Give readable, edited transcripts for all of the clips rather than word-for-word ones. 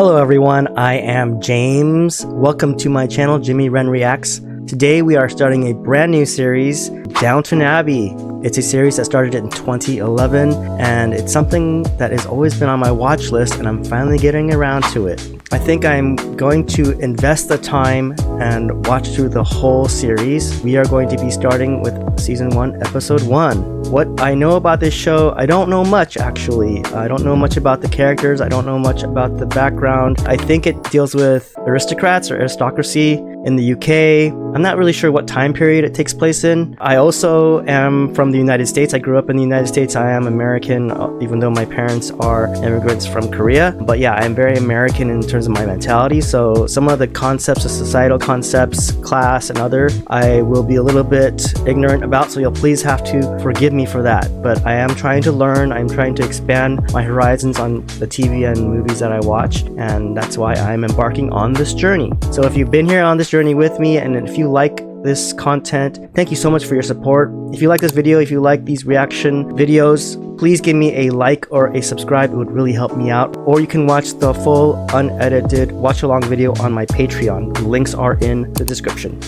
Hello everyone, I am James. Welcome to my channel, Jimmy Ren Reacts. Today we are starting a brand new series, Downton Abbey. It's a series that started in 2011 and it's something that has always been on my watch list and I'm finally getting around to it. I think I'm going to invest the time and watch through the whole series. We are going to be starting with Season 1, Episode 1. What I know about this show, I don't know much actually. I don't know much about the characters. I don't know much about the background. I think it deals with aristocrats or aristocracy in the UK. I'm not really sure what time period it takes place in. I also am from the United States. I grew up in the United States. I am American, even though my parents are immigrants from Korea. But yeah, I'm very American in terms of my mentality. So some of the concepts, the societal concepts, class and other, I will be a little bit ignorant about. So you'll please have to forgive me for that. But I am trying to learn. I'm trying to expand my horizons on the TV and movies that I watch. And that's why I'm embarking on this journey. So if you've been here on this journey with me, and if you like this content, thank you so much for your support. If you like this video, if you like these reaction videos, please give me a like or a subscribe. It would really help me out. Or you can watch the full unedited watch along video on my Patreon. The links are in the description.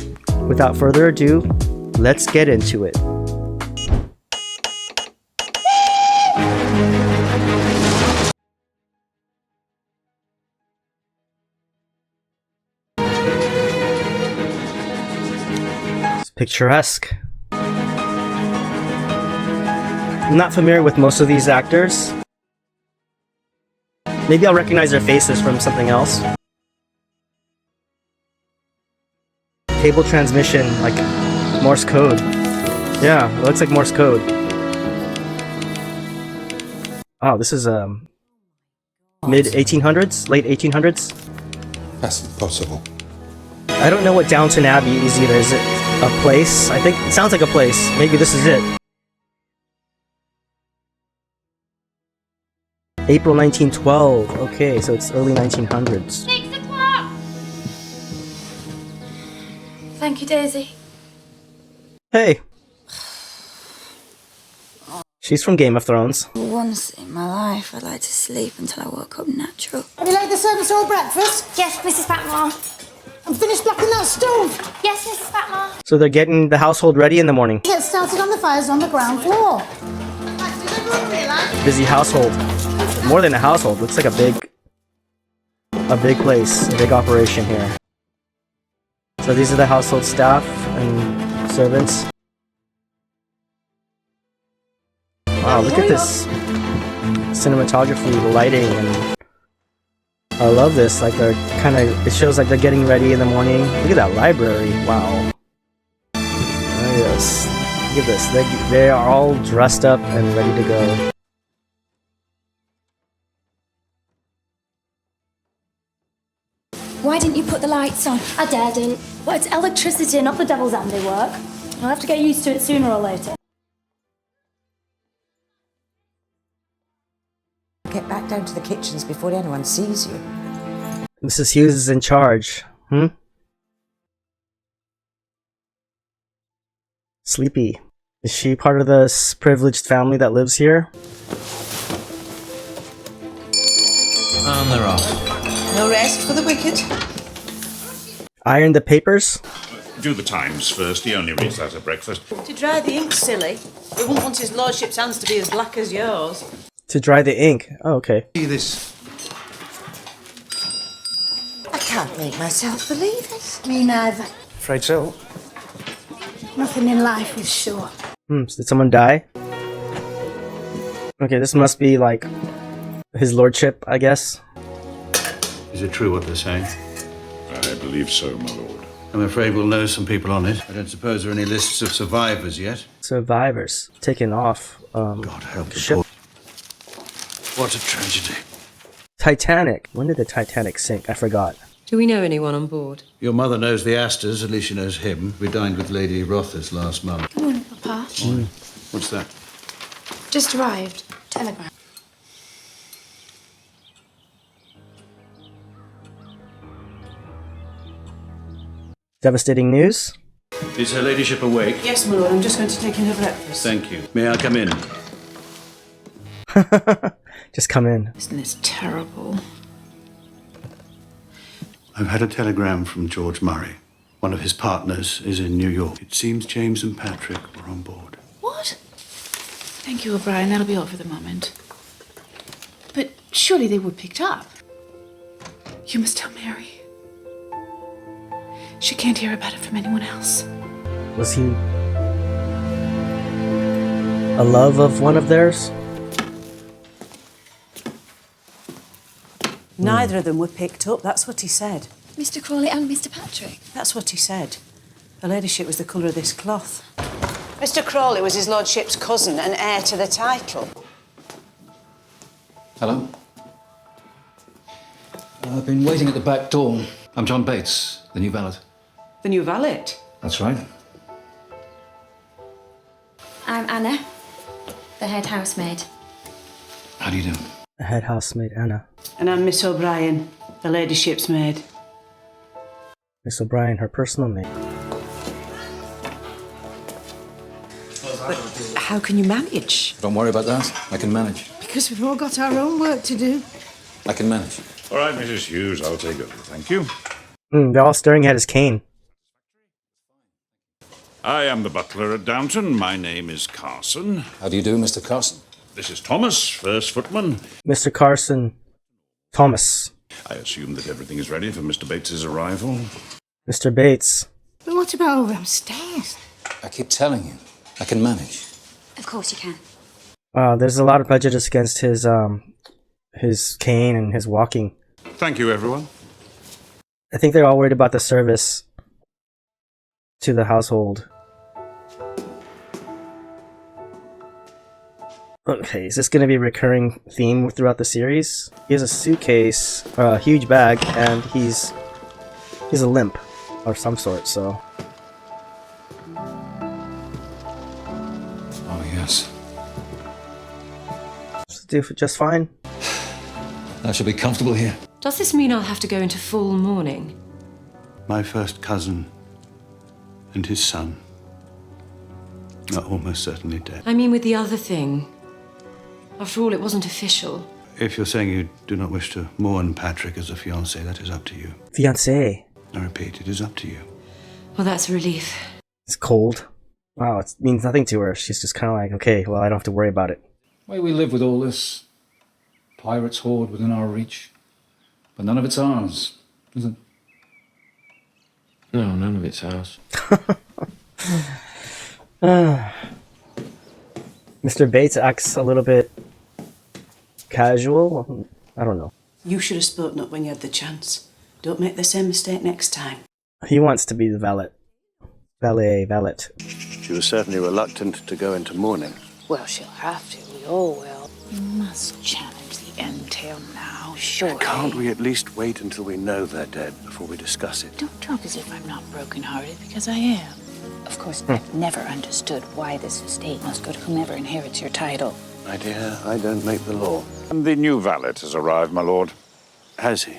Without further ado, let's get into it. Picturesque. I'm not familiar with most of these actors. Maybe I'll recognize their faces from something else. Cable transmission, like Morse code. Yeah, it looks like Morse code. Oh, this is mid 1800s, late 1800s. That's impossible. I don't know what Downton Abbey is either. Is it a place? I think it sounds like a place. Maybe this is it. April 1912. Okay, so it's early 1900s. 6 o'clock! Thank you, Daisy. Hey. She's from Game of Thrones. Once in my life, I'd like to sleep until I woke up natural. Have you laid the servants all breakfast? Yes, Mrs. Fatmore. And finished blacking that stove? Yes, Mrs. Fatmore. So they're getting the household ready in the morning. Get started on the fires on the ground floor. Busy household. More than a household. Looks like a big place, a big operation here. So these are the household staff and servants. Wow, look at this cinematography, the lighting, and I love this. Like they're kind of, it shows like they're getting ready in the morning. Look at that library. Wow. Look at this. Look at this. They are all dressed up and ready to go. Why didn't you put the lights on? I didn't. Well, it's electricity, not the devil's handiwork. I'll have to get used to it sooner or later. Get back down to the kitchens before anyone sees you. Mrs. Hughes is in charge. Sleepy. Is she part of the privileged family that lives here? And they're off. No rest for the wicked. Iron the papers? Do the Times first. He only reads that at breakfast. To dry the ink, silly. He wouldn't want his lordship's hands to be as black as yours. To dry the ink. Oh, okay. See this? I can't make myself believe it. Me neither. Afraid so. Nothing in life is sure. Did someone die? Okay, this must be like his lordship, I guess. Is it true what they're saying? I believe so, my lord. I'm afraid we'll know some people on it. I don't suppose there are any lists of survivors yet. Survivors taken off. God help the ship. poor. What a tragedy. Titanic. When did the Titanic sink? I forgot. Do we know anyone on board? Your mother knows the Astors, at least she knows him. We dined with Lady Rothes last month. Good morning, Papa. What's that? Just arrived. Telegram. Devastating news. Is her ladyship awake? Yes, my lord. I'm just going to take in her breakfast. Thank you. May I come in? Just come in. Isn't this terrible? I've had a telegram from George Murray. One of his partners is in New York. It seems James and Patrick were on board. What? Thank you, O'Brien. That'll be all for the moment. But surely they were picked up. You must tell Mary. She can't hear about it from anyone else. Was he a love of one of theirs? Neither of them were picked up, that's what he said. Mr. Crawley and Mr. Patrick. That's what he said. Her ladyship was the colour of this cloth. Mr. Crawley was his lordship's cousin and heir to the title. Hello? I've been waiting at the back door. I'm John Bates, the new valet. The new valet? That's right. I'm Anna, the head housemaid. How do you do? The head housemaid, Anna. And I'm Miss O'Brien, the ladyship's maid. Miss O'Brien, her personal maid. But how can you manage? Don't worry about that. I can manage. Because we've all got our own work to do. I can manage. All right, Mrs. Hughes, I'll take over. Thank you. They're all staring at his cane. I am the butler at Downton. My name is Carson. How do you do, Mr. Carson? This is Thomas, first footman. Mr. Carson Thomas. I assume that everything is ready for Mr. Bates's arrival. Mr. Bates. But what about over upstairs? I keep telling you, I can manage. Of course you can. There's a lot of prejudice against his cane and his walking. Thank you, everyone. I think they're all worried about the service to the household. Okay, is this going to be a recurring theme throughout the series? He has a suitcase, a huge bag, and he's a limp of some sort, so... Oh, yes. Do just fine. I shall be comfortable here. Does this mean I'll have to go into full mourning? My first cousin and his son are almost certainly dead. I mean with the other thing. After all, it wasn't official. If you're saying you do not wish to mourn Patrick as a fiancé, that is up to you. Fiancé. I repeat, it is up to you. Well, that's a relief. It's cold. Wow, it means nothing to her. She's just kind of like, okay, well, I don't have to worry about it. Way we live with all this. Pirates' hoard within our reach. But none of it's ours, is it? No, none of it's ours. Mr. Bates acts a little bit casual. I don't know. You should have spoken up when you had the chance. Don't make the same mistake next time. He wants to be the valet. Valet. She was certainly reluctant to go into mourning. Well, she'll have to. We all will. You must challenge the entail now, sure. Can't we at least wait until we know they're dead before we discuss it? Don't talk as if I'm not broken-hearted, because I am. Of course, I've never understood why this estate must go to whomever inherits your title. My dear, I don't make the law. And the new valet has arrived, my lord. Has he?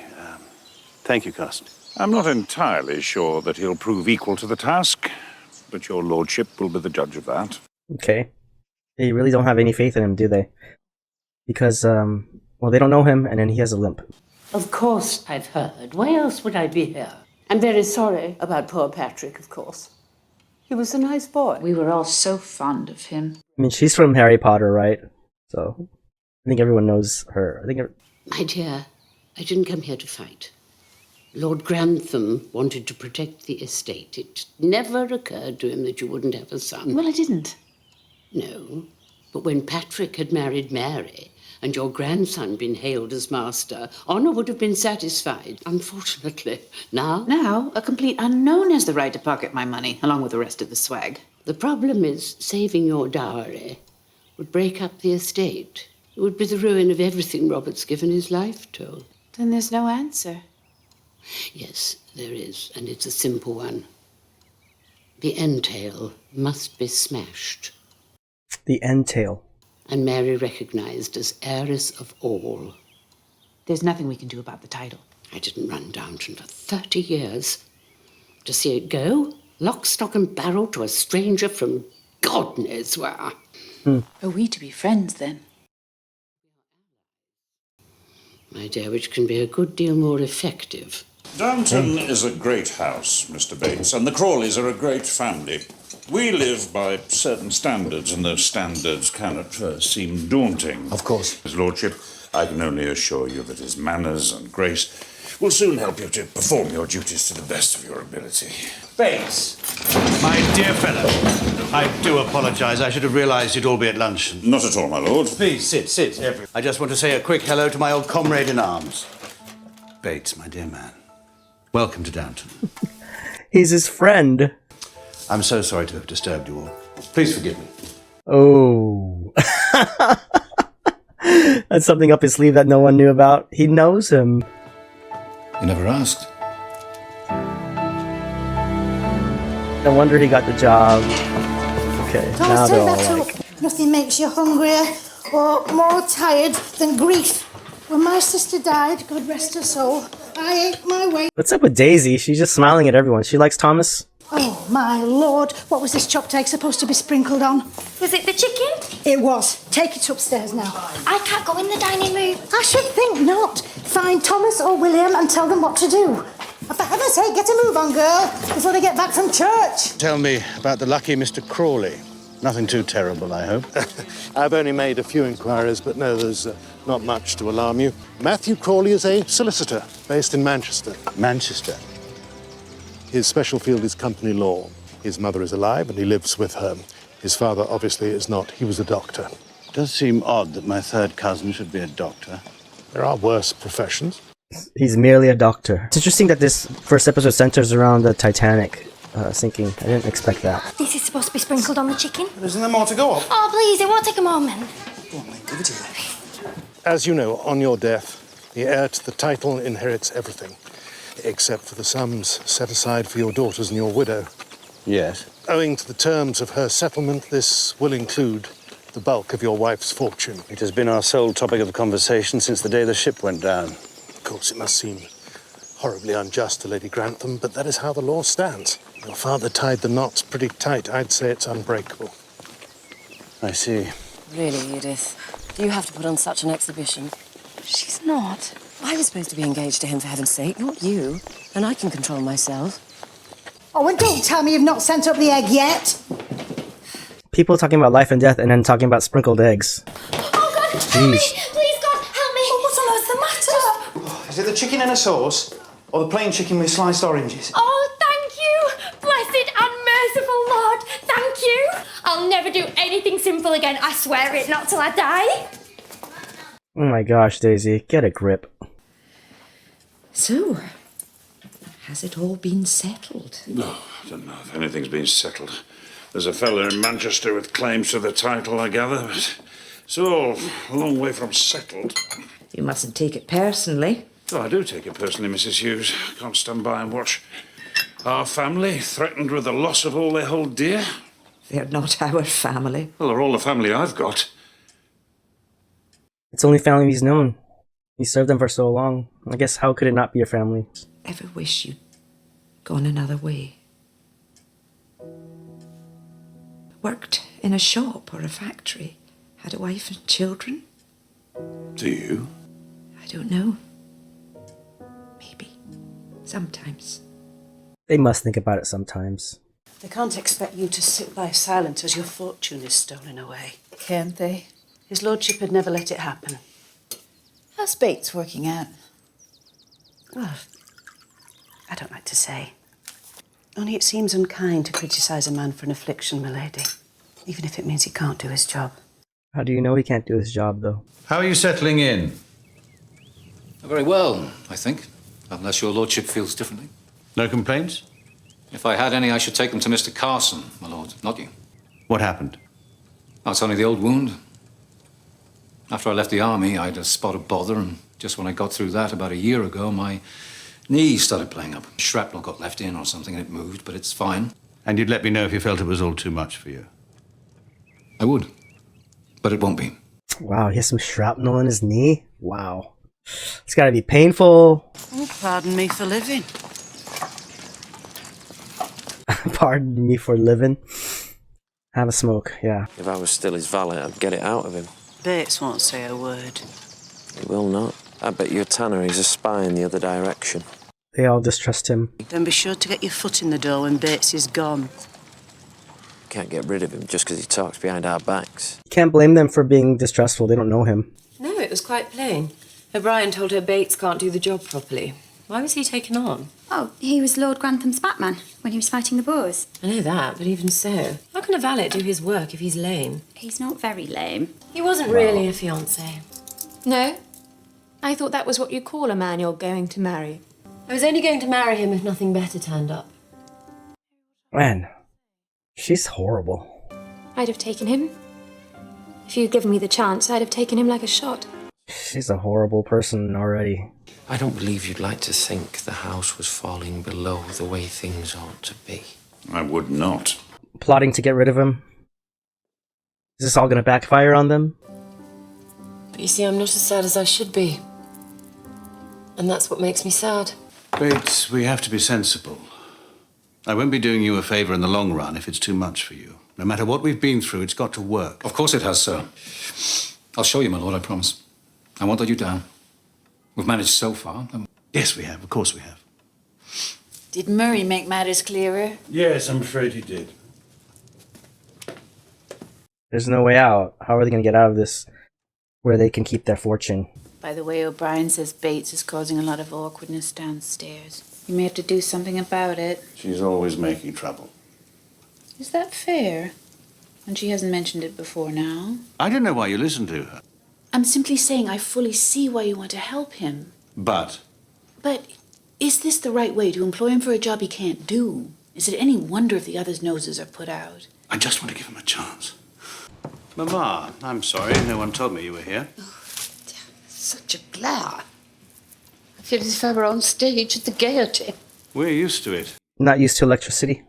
Thank you, Carson. I'm not entirely sure that he'll prove equal to the task, but your lordship will be the judge of that. Okay. They really don't have any faith in him, do they? Because, well, they don't know him, and then he has a limp. Of course I've heard. Why else would I be here? I'm very sorry about poor Patrick, of course. He was a nice boy. We were all so fond of him. I mean, she's from Harry Potter, right? So, I think everyone knows her. My dear, I didn't come here to fight. Lord Grantham wanted to protect the estate. It never occurred to him that you wouldn't have a son. Well, it didn't. No, but when Patrick had married Mary and your grandson been hailed as master, Honor would have been satisfied. Unfortunately, Now, a complete unknown has the right to pocket my money, along with the rest of the swag. The problem is saving your dowry would break up the estate. It would be the ruin of everything Robert's given his life to. Then there's no answer. Yes, there is, and it's a simple one. The entail must be smashed. The entail. And Mary recognized as heiress of all. There's nothing we can do about the title. I didn't run Downton for 30 years. To see it go, lock, stock and barrel to a stranger from God knows where. Are we to be friends, then? My dear, which can be a good deal more effective Downton is a great house, Mr. Bates, and the Crawleys are a great family. We live by certain standards, and those standards can at first seem daunting. Of course. His Lordship, I can only assure you that his manners and grace will soon help you to perform your duties to the best of your ability. Bates, my dear fellow, I do apologise. I should have realised you'd all be at lunch. Not at all, my lord. Please, sit. I just want to say a quick hello to my old comrade in arms. Bates, my dear man, welcome to Downton. He's his friend. I'm so sorry to have disturbed you all. Please forgive me. Oh. That's something up his sleeve that no one knew about. He knows him. You never asked. No wonder he got the job. Okay, now Thomas, they're take all that like... up. Nothing makes you hungrier or more tired than grief. When my sister died, God rest her soul, I ate my way. What's up with Daisy? She's just smiling at everyone. She likes Thomas. Oh, my Lord. What was this chopped egg supposed to be sprinkled on? Was it the chicken? It was. Take it upstairs now. I can't go in the dining room. I should think not. Find Thomas or William and tell them what to do. And for heaven's sake, get a move on, girl, before they get back from church. Tell me about the lucky Mr. Crawley. Nothing too terrible, I hope. I've only made a few inquiries, but no, there's not much to alarm you. Matthew Crawley is a solicitor based in Manchester. Manchester? His special field is company law. His mother is alive and he lives with her. His father obviously is not. He was a doctor. It does seem odd that my third cousin should be a doctor. There are worse professions. He's merely a doctor. It's interesting that this first episode centers around the Titanic sinking. I didn't expect that. This is supposed to be sprinkled on the chicken. Isn't there more to go on? Oh, please, it won't take a moment. Give it here. As you know, on your death, the heir to the title inherits everything, except for the sums set aside for your daughters and your widow. Yes. Owing to the terms of her settlement, this will include the bulk of your wife's fortune. It has been our sole topic of conversation since the day the ship went down. Of course, it must seem horribly unjust to Lady Grantham, but that is how the law stands. Your father tied the knots pretty tight. I'd say it's unbreakable. I see. Really, Edith? Do you have to put on such an exhibition? She's not. I was supposed to be engaged to him, for heaven's sake, not you. And I can control myself. Oh, and don't tell me you've not sent up the egg yet. People talking about life and death and then talking about sprinkled eggs. Oh, God, help me! Please, God, help me! Oh, what on earth's the matter? Is it the chicken in a sauce or the plain chicken with sliced oranges? Oh, thank you! Blessed and merciful Lord, thank you! I'll never do anything simple again, I swear it, not till I die. Oh my gosh, Daisy, get a grip. So, has it all been settled? No, I don't know if anything's been settled. There's a fellow in Manchester with claims to the title, I gather, but it's all a long way from settled. You mustn't take it personally. Oh, I do take it personally, Mrs. Hughes. I can't stand by and watch our family threatened with the loss of all they hold dear. They're not our family. Well, they're all the family I've got. It's the only family he's known. He served them for so long. I guess how could it not be your family? Ever wish you'd gone another way? Worked in a shop or a factory? Had a wife and children? Do you? I don't know. Maybe. Sometimes. They must think about it sometimes. They can't expect you to sit by silent as your fortune is stolen away. Can't they? His lordship had never let it happen. How's Bates working out? Well, I don't like to say. Only it seems unkind to criticise a man for an affliction, my lady, even if it means he can't do his job. How do you know he can't do his job, though? How are you settling in? Very well, I think. Unless your lordship feels differently. No complaints? If I had any, I should take them to Mr. Carson, my lord, not you. What happened? Oh, it's only the old wound. After I left the army, I had a spot of bother, and just when I got through that about a year ago, my knee started playing up. Shrapnel got left in or something, and it moved, but it's fine. And you'd let me know if you felt it was all too much for you? I would, but it won't be. Wow, he has some shrapnel in his knee? Wow. It's gotta be painful. Oh, pardon me for living. Pardon me for living. Have a smoke, yeah. If I was still his valet, I'd get it out of him. Bates won't say a word. He will not. I bet your Tanner is a spy in the other direction. They all distrust him. Then be sure to get your foot in the door when Bates is gone. Can't get rid of him just because he talks behind our backs. You can't blame them for being distrustful. They don't know him. No, it was quite plain. O'Brien told her Bates can't do the job properly. Why was he taken on? Oh, he was Lord Grantham's Batman when he was fighting the Boers. I know that, but even so. How can a valet do his work if he's lame? He's not very lame. He wasn't really a fiancé. No? I thought that was what you call a man you're going to marry. I was only going to marry him if nothing better turned up. Man, she's horrible. I'd have taken him. If you'd given me the chance, I'd have taken him like a shot. She's a horrible person already. I don't believe you'd like to think the house was falling below the way things ought to be. I would not. Plotting to get rid of him. Is this all gonna backfire on them? But you see, I'm not as sad as I should be. And that's what makes me sad. Bates, we have to be sensible. I won't be doing you a favour in the long run if it's too much for you. No matter what we've been through, it's got to work. Of course it has, sir. I'll show you, my lord, I promise. I won't let you down. We've managed so far. Yes, we have. Of course we have. Did Murray make matters clearer? Yes, I'm afraid he did. There's no way out. How are they gonna get out of this where they can keep their fortune? By the way, O'Brien says Bates is causing a lot of awkwardness downstairs. You may have to do something about it. She's always making trouble. Is that fair? And she hasn't mentioned it before now. I don't know why you listen to her. I'm simply saying I fully see why you want to help him. But But is this the right way to employ him for a job he can't do? Is it any wonder if the others' noses are put out? I just want to give him a chance. Mama, I'm sorry. No one told me you were here. Such a glare. I feel as if I were on stage at the Gaiety. We're used to it. Not used to electricity.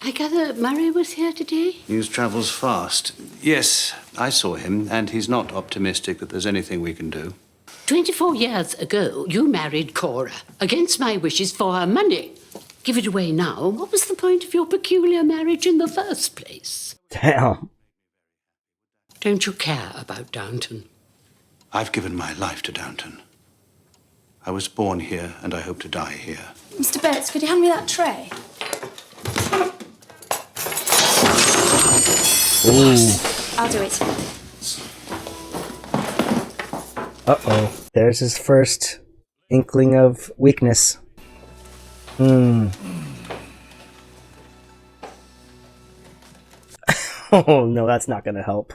I gather Murray was here today? News travels fast. Yes, I saw him, and he's not optimistic that there's anything we can do. 24 years ago, you married Cora, against my wishes for her money. Give it away now. What was the point of your peculiar marriage in the first place? Damn. Don't you care about Downton? I've given my life to Downton. I was born here, and I hope to die here. Mr. Bates, could you hand me that tray? Ooh. I'll do it. Uh-oh. There's his first inkling of weakness. Oh, no, that's not gonna help.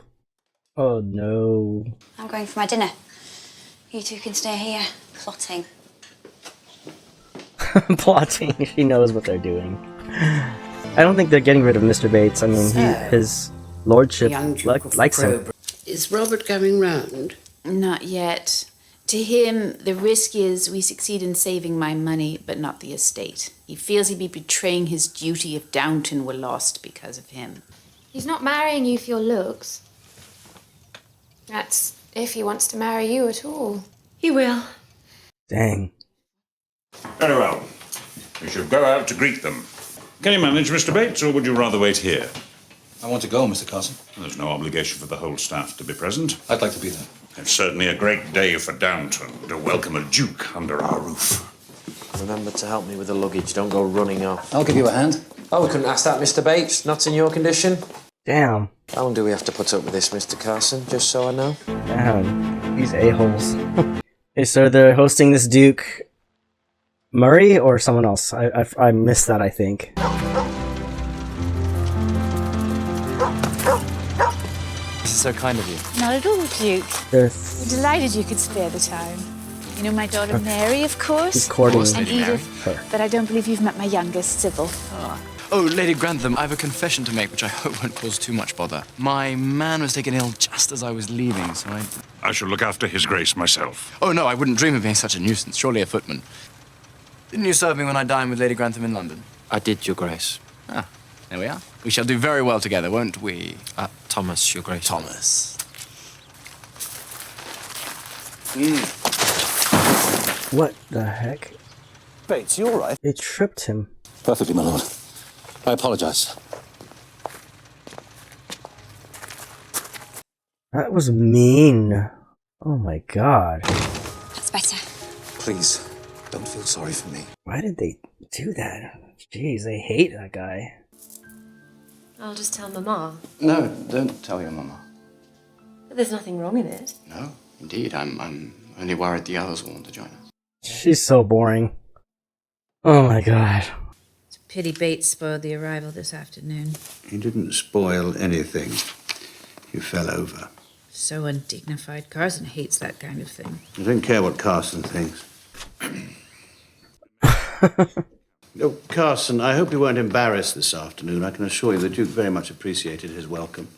Oh, no. I'm going for my dinner. You two can stay here, plotting. Plotting. She knows what they're doing. I don't think they're getting rid of Mr. Bates. I mean, his lordship likes him. Is Robert coming round? Not yet. To him, the risk is we succeed in saving my money, but not the estate. He feels he'd be betraying his duty if Downton were lost because of him. He's not marrying you for your looks. That's if he wants to marry you at all. He will. Dang. Very well. We should go out to greet them. Can you manage, Mr. Bates, or would you rather wait here? I want to go, Mr. Carson. There's no obligation for the whole staff to be present. I'd like to be there. It's certainly a great day for Downton to welcome a duke under our roof. Remember to help me with the luggage. Don't go running off. I'll give you a hand. Oh, we couldn't ask that, Mr. Bates. Not in your condition. Damn. How long do we have to put up with this, Mr. Carson? Just so I know. Damn. These a-holes. Okay, so they're hosting this Duke Murray or someone else? I missed that, I think. This is so kind of you. Not at all, Duke. They're We're delighted you could spare the time. You know my daughter Mary, of course. He's courting and Lady Edith. Mary. But I don't believe you've met my youngest, Sybil. Oh, Lady Grantham, I have a confession to make which I hope won't cause too much bother. My man was taken ill just as I was leaving, so I shall look after his grace myself. Oh, no, I wouldn't dream of being such a nuisance. Surely a footman. Didn't you serve me when I dined with Lady Grantham in London? I did, Your Grace. Ah, there we are. We shall do very well together, won't we? Thomas, Your Grace. Thomas. What the heck? Bates, you all right? They tripped him. Perfectly, my lord. I apologize. That was mean. Oh my god. That's better. Please, Don't feel sorry for me. Why did they do that? Jeez, they hate that guy. I'll just tell Mama. No, don't tell your mama. But there's nothing wrong in it. No, indeed. I'm only worried the others will want to join us. She's so boring. Oh my god. It's a pity Bates spoiled the arrival this afternoon. He didn't spoil anything. You fell over. So undignified. Carson hates that kind of thing. I don't care what Carson thinks. Oh, Carson, I hope you weren't embarrassed this afternoon. I can assure you the Duke very much appreciated his welcome.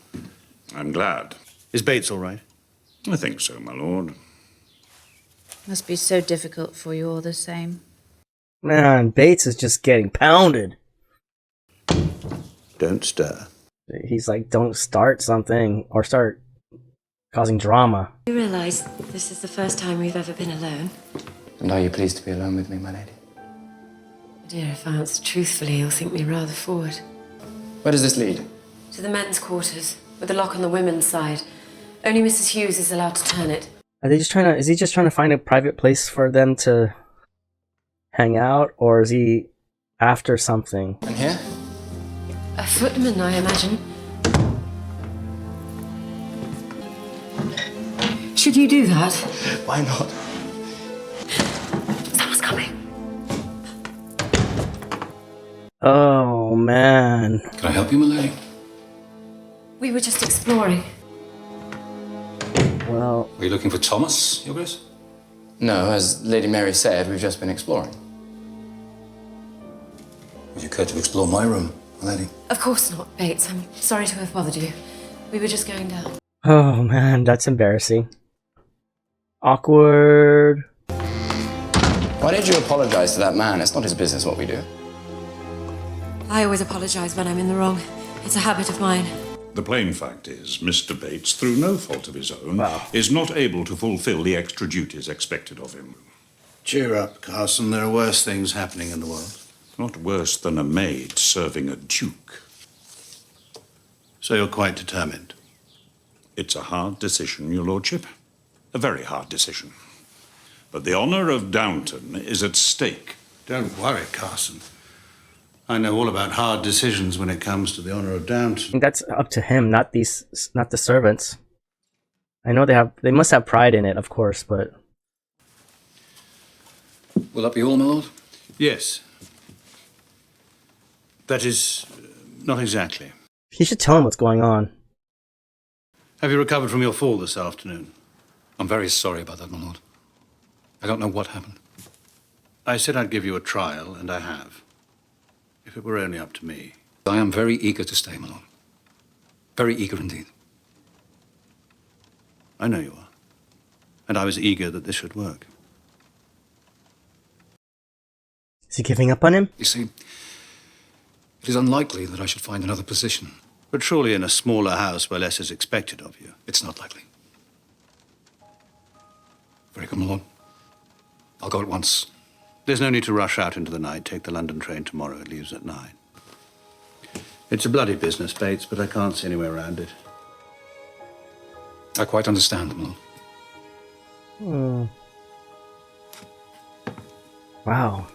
I'm glad. Is Bates all right? I think so, my lord. Must be so difficult for you all the same. Man, Bates is just getting pounded. Don't stir. He's like, don't start something or start causing drama. You realise this is the first time we've ever been alone? And are you pleased to be alone with me, my lady? Dear, if I answer truthfully, you'll think me rather forward. Where does this lead? To the men's quarters, with the lock on the women's side. Only Mrs. Hughes is allowed to turn it. Are they just trying to? Is he just trying to find a private place for them to hang out, or is he after something? And here? A footman, I imagine. Should you do that? Why not? Someone's coming. Oh man. Can I help you, my lady? We were just exploring. Well, Are you looking for Thomas, Your Grace? No, as Lady Mary said, we've just been exploring. Would you care to explore my room, my lady? Of course not, Bates. I'm sorry to have bothered you. We were just going down. oh man, that's embarrassing. Awkward. Why did you apologize to that man? It's not his business what we do. I always apologise when I'm in the wrong. It's a habit of mine. The plain fact is, Mr. Bates, through no fault of his own, is not able to fulfill the extra duties expected of him. Cheer up, Carson. There are worse things happening in the world. Not worse than a maid serving a duke. So you're quite determined? It's a hard decision, Your Lordship. A very hard decision. But the honour of Downton is at stake. Don't worry, Carson. I know all about hard decisions when it comes to the honour of Downton. That's up to him, not the servants. I know they must have pride in it, of course, but Will that be all, my lord? Yes. That is, not exactly. he should tell him what's going on. Have you recovered from your fall this afternoon? I'm very sorry about that, my lord. I don't know what happened. I said I'd give you a trial, and I have. If it were only up to me. I am very eager to stay, my lord. Very eager indeed. I know you are. And I was eager that this should work. Is he giving up on him? You see, it is unlikely that I should find another position. But surely in a smaller house where less is expected of you. It's not likely. Very good, my lord. I'll go at once. There's no need to rush out into the night. Take the London train tomorrow. It leaves at 9. It's a bloody business, Bates, but I can't see any way around it. I quite understand, my lord. Wow.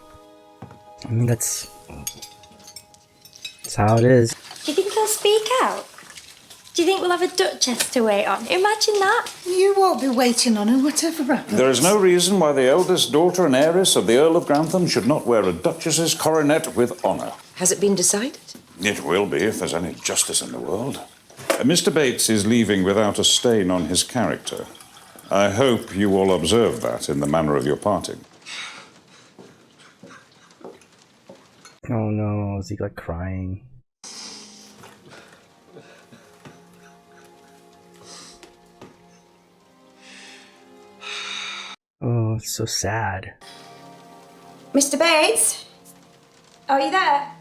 I mean, that's how it is. Do you think he'll speak out? Do you think we'll have a duchess to wait on? Imagine that. You won't be waiting on her, whatever happens. There is no reason why the eldest daughter and heiress of the Earl of Grantham should not wear a duchess's coronet with honour. Has it been decided? It will be, if there's any justice in the world. Mr. Bates is leaving without a stain on his character. I hope you all observe that in the manner of your parting. Oh no, is he like crying? Oh, it's so sad. Mr. Bates? Are you there?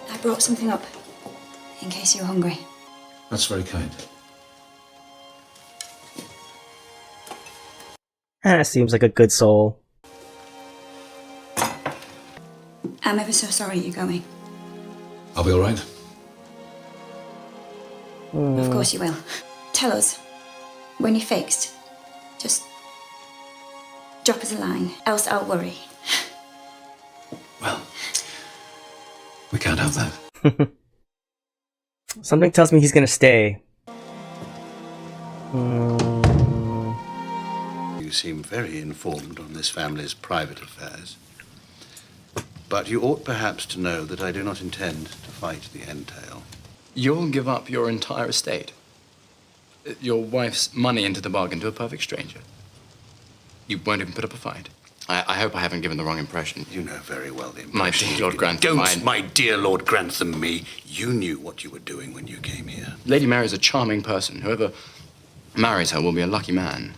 I brought something up, in case you're hungry. That's very kind. Hannah seems like a good soul. I'm ever so sorry you're going. I'll be all right. Of course you will. Tell us, When you're fixed, just drop us a line, else I'll worry. Well, we can't have that. Something tells me he's gonna stay. You seem very informed on this family's private affairs. But you ought perhaps to know that I do not intend to fight the entail. You'll give up your entire estate? Your wife's money into the bargain to a perfect stranger? You won't even put up a fight? I hope I haven't given the wrong impression. You know very well the My impression. dear Lord Grantham, Don't, my dear Lord Grantham, me. You knew what you were doing when you came here. Lady Mary's a charming person. Whoever marries her will be a lucky man.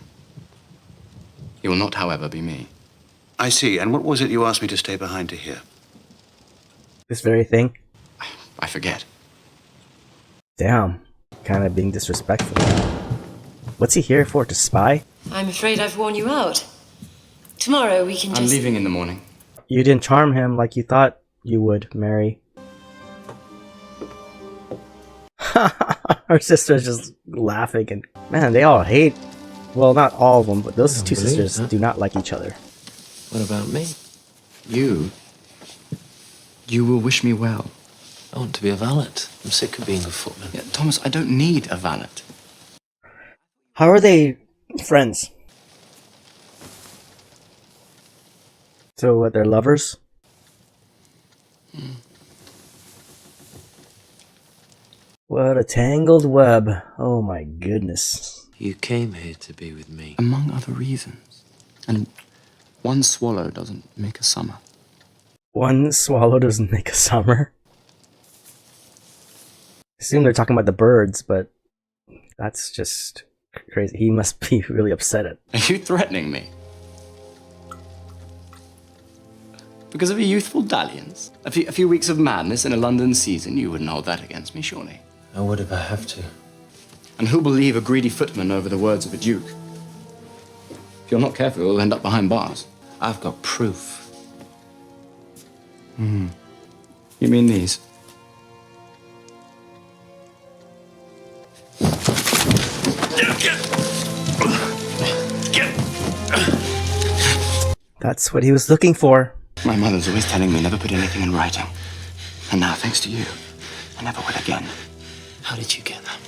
He will not, however, be me. I see. And what was it you asked me to stay behind to hear? This very thing? I forget. Damn. Kind of being disrespectful. What's he here for? To spy? I'm afraid I've worn you out. Tomorrow we can just... I'm leaving in the morning. You didn't charm him like you thought you would, Mary. Her sister's just laughing and... Man, they all hate... Well, not all of them, but those two sisters do not like each other. What about me? You will wish me well. I want to be a valet. I'm sick of being a footman. Yeah, Thomas, I don't need a valet. How are they friends? So, what, they're lovers? What a tangled web. Oh my goodness. You came here to be with me. Among other reasons. And one swallow doesn't make a summer. One swallow doesn't make a summer? I assume they're talking about the birds, but that's just crazy. He must be really upset at... Are you threatening me? Because of a youthful dalliance? A few weeks of madness in a London season? You wouldn't hold that against me, surely. I would if I have to. And who'll believe a greedy footman over the words of a duke? If you're not careful, you'll end up behind bars. I've got proof. You mean these? That's what he was looking for. My mother's always telling me never put anything in writing. And now, thanks to you, I never will again. How did you get them?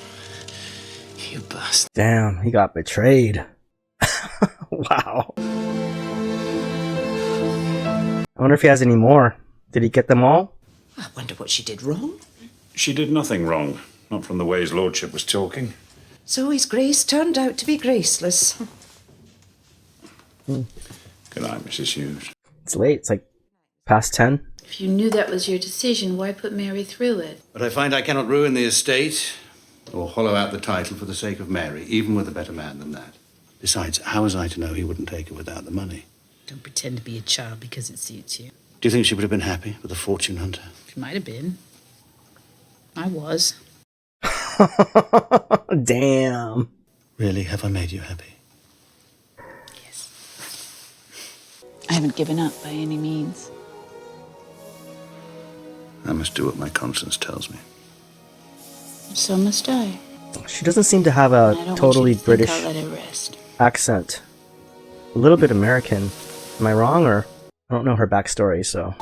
You bastard. Damn, he got betrayed. Wow. I wonder if he has any more. Did he get them all? I wonder what she did wrong. She did nothing wrong, not from the way his lordship was talking. So his grace turned out to be graceless. Good night, Mrs. Hughes. It's late. It's like past 10. If you knew that was your decision, why put Mary through it? But I find I cannot ruin the estate or hollow out the title for the sake of Mary, even with a better man than that. Besides, how was I to know he wouldn't take her without the money? Don't pretend to be a child because it suits you. Do you think she would have been happy with a fortune hunter? She might have been. I was. Damn. Really? Have I made you happy? I haven't given up by any means. I must do what my conscience tells me. So must I. She doesn't seem to have I a don't totally want you to think British I'll let it rest. accent. A little bit American. Am I wrong, or I don't know her backstory, so...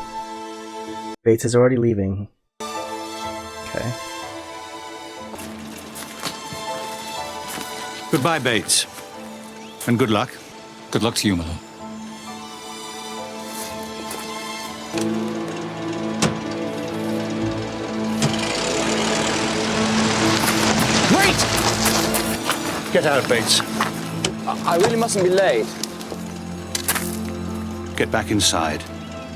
Bates is already leaving. Okay. Goodbye, Bates. And good luck. Good luck to you, my lord. Wait! Get out, Bates. I really mustn't be late. Get back inside,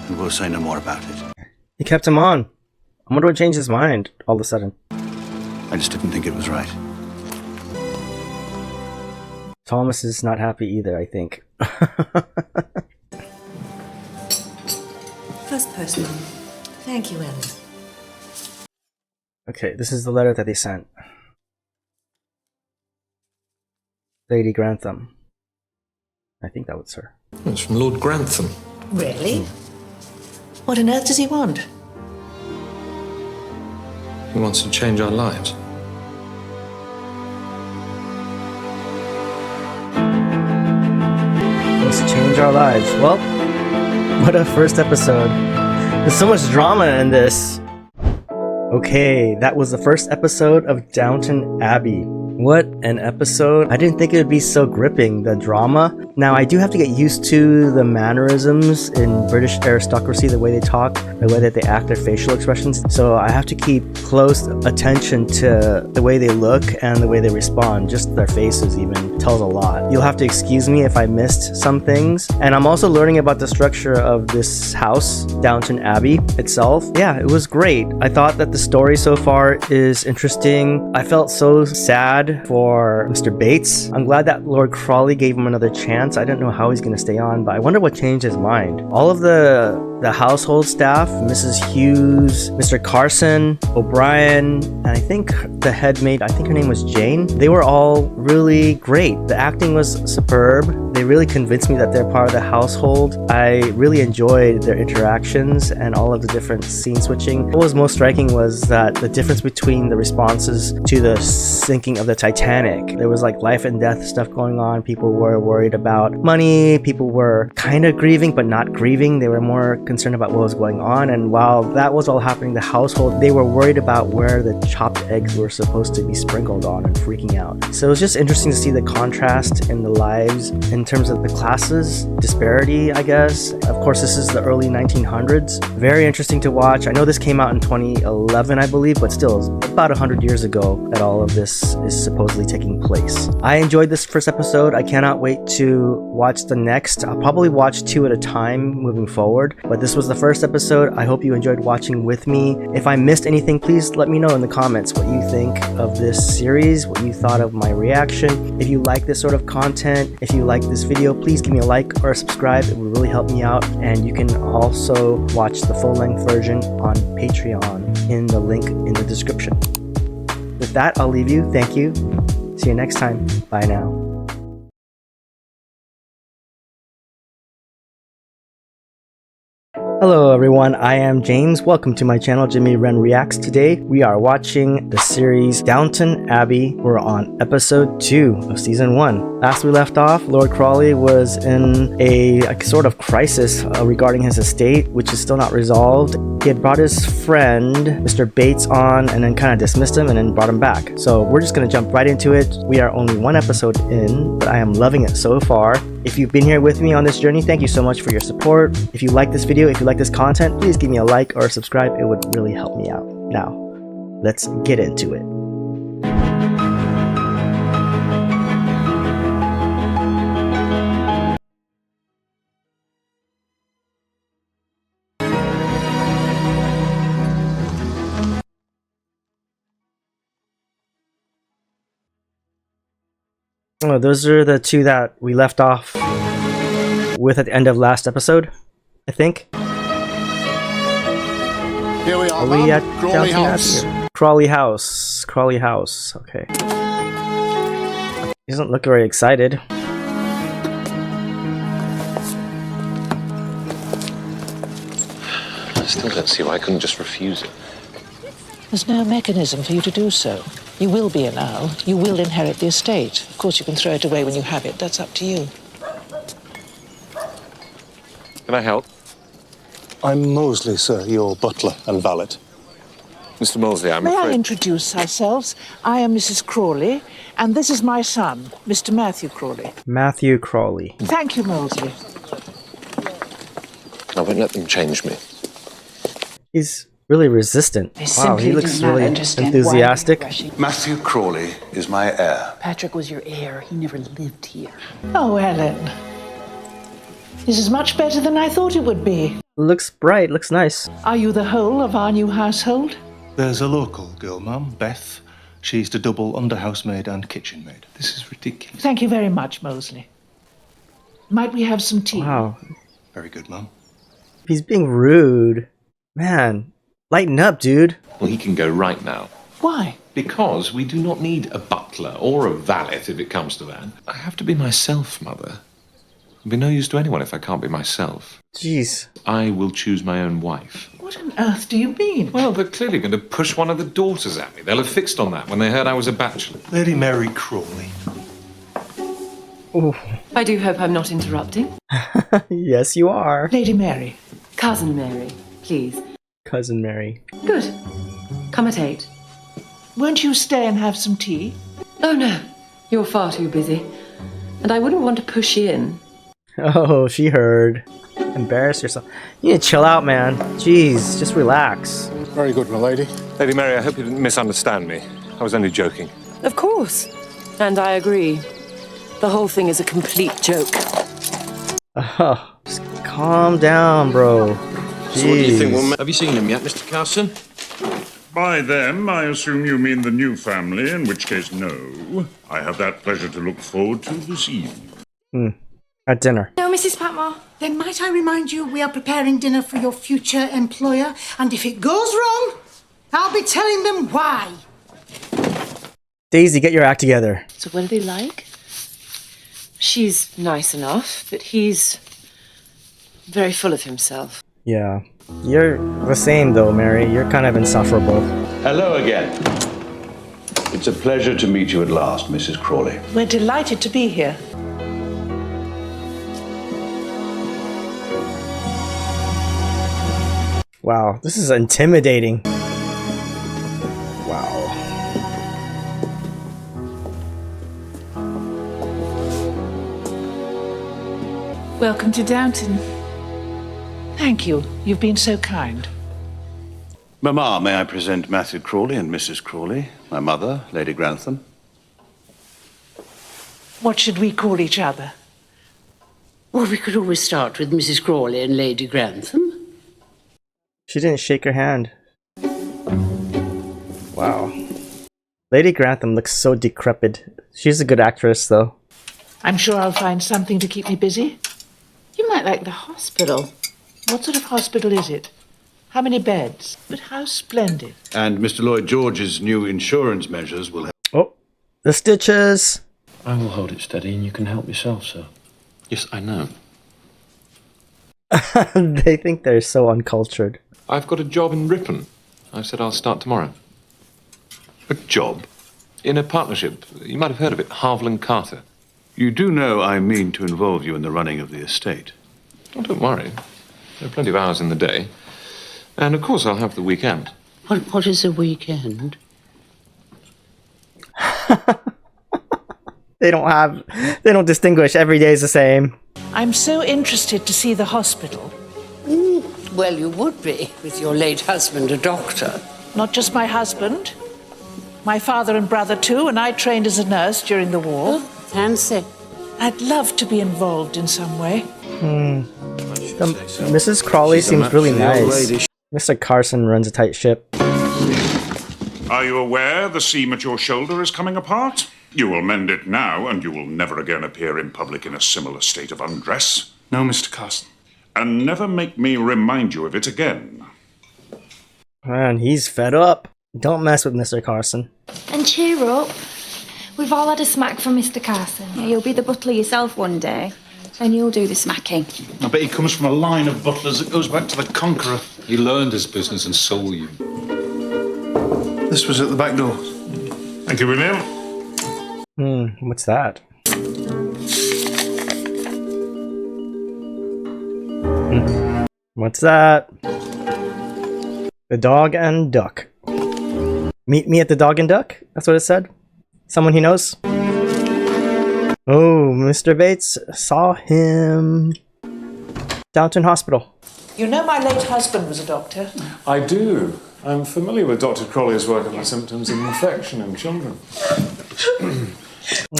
and we'll say no more about it. He kept him on. I wonder what changed his mind all of a sudden. I just didn't think it was right. Thomas is not happy either, I think. First person. Thank you, Ellen. Okay, this is the letter that they sent. Lady Grantham. I think that was her. It's from Lord Grantham. Really? What on earth does he want? He wants to change our lives. change our lives. Well, what a first episode. There's so much drama in this. Okay, that was the first episode of Downton Abbey. What an episode. I didn't think it would be so gripping, the drama. Now, I do have to get used to the mannerisms in British aristocracy, the way they talk, the way that they act, their facial expressions. So I have to keep close attention to the way they look and the way they respond. Just their faces even tells a lot. You'll have to excuse me if I missed some things. And I'm also learning about the structure of this house, Downton Abbey itself. Yeah, it was great. I thought that the story so far is interesting. I felt so sad for Mr. Bates. I'm glad that Lord Crawley gave him another chance. I didn't know how he's going to stay on, but I wonder what changed his mind. All of the household staff, Mrs. Hughes, Mr. Carson, O'Brien, and I think the head maid, I think her name was Jane, they were all really great. The acting was superb. They really convinced me that they're part of the household. I really enjoyed their interactions and all of the different scene switching. What was most striking was that the difference between the responses to the sinking of the Titanic. There was like life and death stuff going on. People were worried about money. People were kind of grieving, but not grieving. They were more concerned about what was going on. And while that was all happening in the household, they were worried about where the chopped eggs were supposed to be sprinkled on and freaking out. So it was just interesting to see the contrast in the lives in terms of the classes disparity, I guess. Of course, this is the early 1900s. Very interesting to watch. I know this came out in 2011, I believe, but still, it's about 100 years ago that all of this is supposedly taking place. I enjoyed this first episode. I cannot wait to watch the next. I'll probably watch 2 at a time moving forward, but this was the first episode. I hope you enjoyed watching with me. If I missed anything, please let me know in the comments what you think of this series, what you thought of my reaction. If you like this sort of content, if you like this video, please give me a like or a subscribe. It would really help me out. And you can also watch the full-length version on Patreon in the link in the description. With that, I'll leave you. Thank you. See you next time. Bye now. Hello everyone, I am James. Welcome to my channel, Jimmy Wren Reacts. Today we are watching the series Downton Abbey. We're on episode 2 of season 1. Last we left off, Lord Crawley was in a sort of crisis regarding his estate, which is still not resolved. He had brought his friend, Mr. Bates, on and then kind of dismissed him and then brought him back. So we're just going to jump right into it. We are only 1 episode in, but I am loving it so far. If you've been here with me on this journey, thank you so much for your support. If you like this video, if you like this content, please give me a like or a subscribe. It would really help me out. Now, let's get into it. Oh, those are the 2 that we left off with at the end of last episode, I think. Here we are, we at Crawley House. Crawley House. Crawley House. Okay. He doesn't look very excited. I still don't see why I couldn't just refuse it. There's no mechanism for you to do so. You will be an Earl. You will inherit the estate. Of course, you can throw it away when you have it. That's up to you. Can I help? I'm Mosley, sir, your butler and valet. Mr. Mosley, I'm May afraid... I introduce ourselves? I am Mrs. Crawley, and this is my son, Mr. Matthew Crawley. Matthew Crawley. Thank you, Mosley. I won't let them change me. He's really resistant. Wow, he looks really enthusiastic. Matthew Crawley is my heir. Patrick was your heir. He never lived here. Oh, Ellen. This is much better than I thought it would be. Looks bright, looks nice. Are you the whole of our new household? There's a local girl, Mum, Beth. She's the double under-housemaid and kitchen maid. This is ridiculous. Thank you very much, Mosley. Might we have some tea? Wow. Very good, Mum. He's being rude. Man, lighten up, dude. Well, he can go right now. Why? Because we do not need a butler or a valet if it comes to that. I have to be myself, Mother. I'll be no use to anyone if I can't be myself. Jeez. I will choose my own wife. What on earth do you mean? Well, they're clearly going to push one of the daughters at me. They'll have fixed on that when they heard I was a bachelor. Lady Mary Crawley. Ooh. I do hope I'm not interrupting. Yes, you are. Lady Mary. Cousin Mary, please. Cousin Mary. Good. Come at 8. Won't you stay and have some tea? Oh, no. You're far too busy. And I wouldn't want to push in. Oh, she heard. Embarrass yourself. You need to chill out, man. Jeez, just relax. Very good, my lady. Lady Mary, I hope you didn't misunderstand me. I was only joking. Of course. And I agree. The whole thing is a complete joke. Oh, just calm down, bro. Jeez. So what do you think, woman? Have you seen him yet, Mr. Carson? By them, I assume you mean the new family, in which case, no. I have that pleasure to look forward to this evening. At dinner. No, Mrs. Patmore. Then might I remind you we are preparing dinner for your future employer, and if it goes wrong, I'll be telling them why. Daisy, get your act together. So what are they like? She's nice enough, but he's very full of himself. Yeah. You're the same though, Mary. You're kind of insufferable. Hello again. It's a pleasure to meet you at last, Mrs. Crawley. We're delighted to be here. Wow, this is intimidating. Wow. Welcome to Downton. Thank you. You've been so kind. Mamma, may I present Matthew Crawley and Mrs. Crawley, my mother, Lady Grantham. What should we call each other? Well, we could always start with Mrs. Crawley and Lady Grantham. She didn't shake her hand. Wow. Lady Grantham looks so decrepit. She's a good actress, though. I'm sure I'll find something to keep me busy. You might like the hospital. What sort of hospital is it? How many beds? But how splendid. And Mr. Lloyd George's new insurance measures will help. Oh, the stitches. I will hold it steady and you can help yourself, sir. Yes, I know. They think they're so uncultured. I've got a job in Ripon. I said I'll start tomorrow. A job? In a partnership. You might have heard of it, Harvell & Carter. You do know I mean to involve you in the running of the estate. Oh, don't worry. There are plenty of hours in the day. And of course I'll have the weekend. What is a weekend? They don't distinguish. Every day is the same. I'm so interested to see the hospital. Well, you would be, with your late husband a doctor. Not just my husband. My father and brother too, and I trained as a nurse during the war. Fancy. I'd love to be involved in some way. Mrs. Crawley seems really nice. Mr. Carson runs a tight ship. Are you aware the seam at your shoulder is coming apart? You will mend it now, and you will never again appear in public in a similar state of undress. No, Mr. Carson. And never make me remind you of it again. Man, he's fed up. Don't mess with Mr. Carson. And cheer up. We've all had a smack from Mr. Carson. Yeah, you'll be the butler yourself one day, and you'll do the smacking. I bet he comes from a line of butlers that goes back to the Conqueror. He learned his business and sold you. This was at the back door. Thank you, William. What's that? What's that? The Dog and Duck. Meet me at the Dog and Duck? That's what it said? Someone he knows? Oh, Mr. Bates saw him. Downton Hospital. You know my late husband was a doctor. I do. I'm familiar with Dr. Crawley's work on the symptoms of infection in children.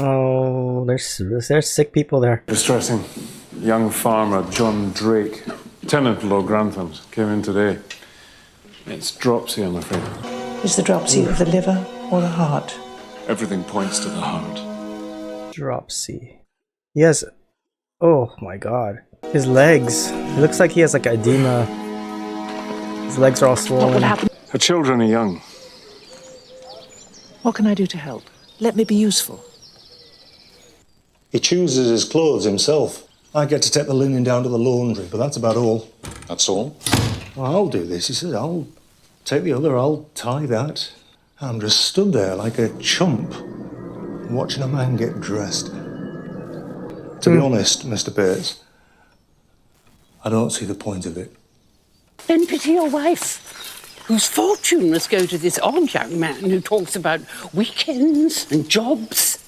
Oh, there's sick people there. Distressing. Young farmer John Drake, tenant of Lord Grantham's, came in today. It's dropsy, I'm afraid. Is the dropsy of the liver or the heart? Everything points to the heart. Dropsy. He has... Oh my god. His legs. It looks like he has like edema. His legs are all swollen. What will happen? Her children are young. What can I do to help? Let me be useful. He chooses his clothes himself. I get to take the linen down to the laundry, but that's about all. That's all? Well, I'll do this. He says, I'll take the other, I'll tie that. I'm just stood there like a chump, watching a man get dressed. To be honest, Mr. Bates, I don't see the point of it. Then pity your wife, whose fortune must go to this odd young man who talks about weekends and jobs.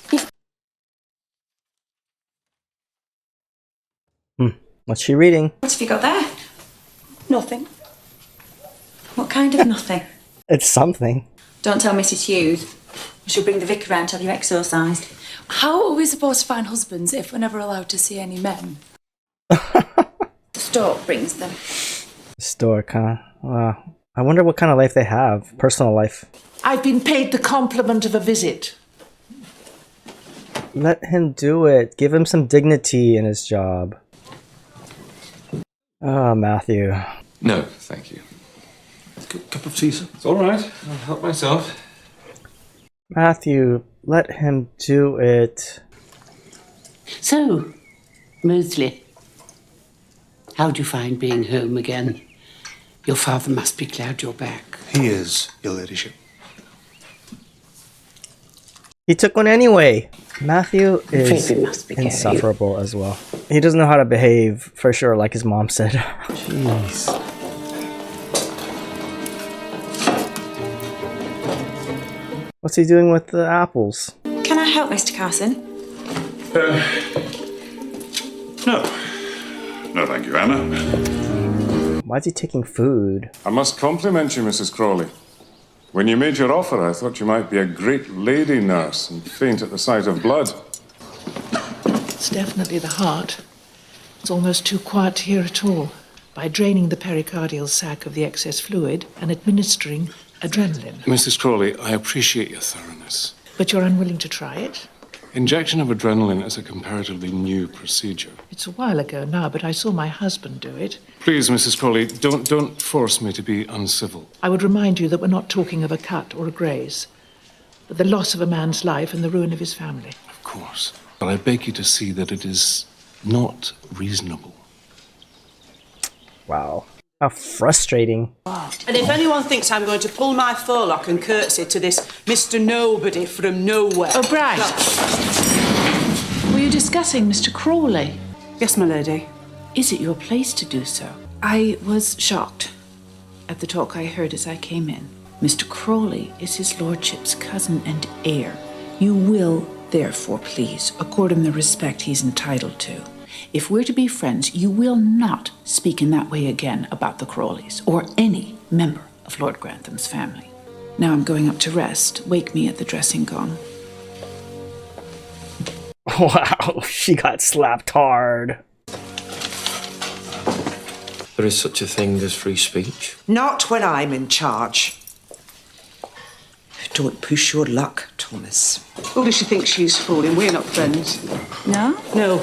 What's she reading? What have you got there? Nothing. What kind of nothing? It's something. Don't tell Mrs. Hughes. She'll bring the vicar round till you're exorcised. How are we supposed to find husbands if we're never allowed to see any men? The stork brings them. Stork, huh? I wonder what kind of life they have. Personal life. I've been paid the compliment of a visit. Let him do it. Give him some dignity in his job. Oh, Matthew. No, thank you. Cup of tea, sir? It's all right. I'll help myself. Matthew, let him do it. So, Mosley, how do you find being home again? Your father must be glad you're back. He is, your ladyship. He took one anyway. Matthew is Phoebe must behave. insufferable as well. He doesn't know how to behave, for sure, like his mom said. Jeez. What's he doing with the apples? Can I help, Mr. Carson? No. No, thank you, Anna. Why is he taking food? I must compliment you, Mrs. Crawley. When you made your offer, I thought you might be a great lady nurse and faint at the sight of blood. It's definitely the heart. It's almost too quiet to hear at all. By draining the pericardial sac of the excess fluid and administering adrenaline. Mrs. Crawley, I appreciate your thoroughness. But you're unwilling to try it? Injection of adrenaline is a comparatively new procedure. It's a while ago now, but I saw my husband do it. Please, Mrs. Crawley, don't force me to be uncivil. I would remind you that we're not talking of a cut or a graze, but the loss of a man's life and the ruin of his family. Of course. But I beg you to see that it is not reasonable. Wow. How frustrating. And if anyone thinks I'm going to pull my forelock and curtsy to this Mr. Nobody from nowhere... O'Brien! Were you discussing Mr. Crawley? Yes, my lady. Is it your place to do so? I was shocked at the talk I heard as I came in. Mr. Crawley is his lordship's cousin and heir. You will, therefore, please, accord him the respect he's entitled to. If we're to be friends, you will not speak in that way again about the Crawleys or any member of Lord Grantham's family. Now I'm going up to rest. Wake me at the dressing gong. Wow, she got slapped hard. There is such a thing as free speech. Not when I'm in charge. Don't push your luck, Thomas. Who does she think she's fooling? We're not friends. No? No.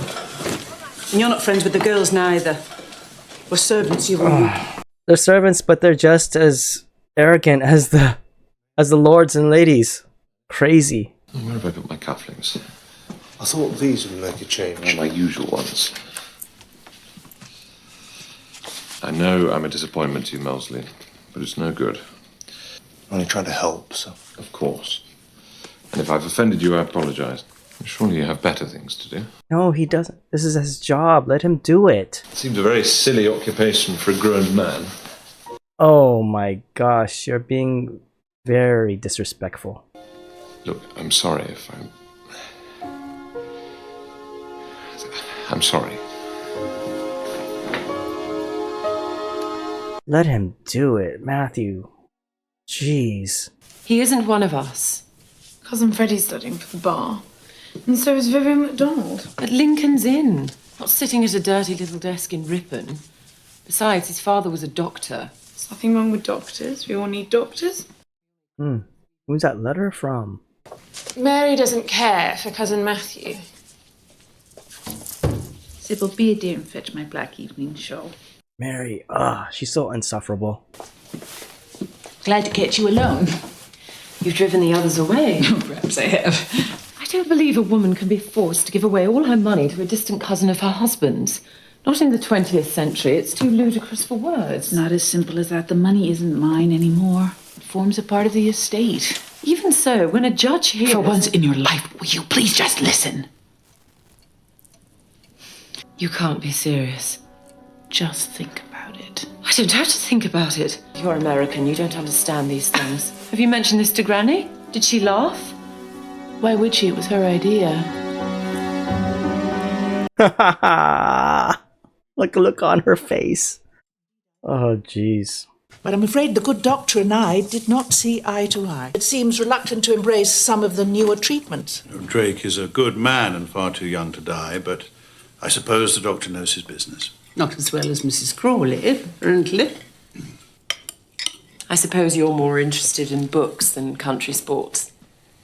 And you're not friends with the girls neither. We're servants, you woman. They're servants, but they're just as arrogant as the lords and ladies. Crazy. Where have I put my cufflinks? I thought these would make a change. Not my usual ones. I know I'm a disappointment to you, Mosley, but it's no good. I'm only trying to help, so... Of course. And if I've offended you, I apologize. Surely you have better things to do. No, he doesn't. This is his job. Let him do it. It seems a very silly occupation for a grown man. Oh my gosh, you're being very disrespectful. Look, I'm sorry if I'm sorry. Let him do it, Matthew. Jeez. He isn't one of us. Cousin Freddie's studying for the bar. And so is Vivian MacDonald. At Lincoln's Inn, not sitting at a dirty little desk in Ripon. Besides, his father was a doctor. There's nothing wrong with doctors. We all need doctors. Who's that letter from? Mary doesn't care for Cousin Matthew. Sybil, be a dear and fetch my black evening shawl. Mary, she's so insufferable. Glad to catch you alone. You've driven the others away. Perhaps I have. I don't believe a woman can be forced to give away all her money to a distant cousin of her husband's. Not in the 20th century. It's too ludicrous for words. Not as simple as that. The money isn't mine anymore. It forms a part of the estate. Even so, when a judge hears... For once in your life, will you please just listen? You can't be serious. Just think about it. I don't have to think about it. You're American. You don't understand these things. Have you mentioned this to Granny? Did she laugh? Why would she? It was her idea. Look on her face. Oh, jeez. But I'm afraid the good doctor and I did not see eye to eye. It seems reluctant to embrace some of the newer treatments. Drake is a good man and far too young to die, but I suppose the doctor knows his business. Not as well as Mrs. Crawley, apparently. I suppose you're more interested in books than country sports.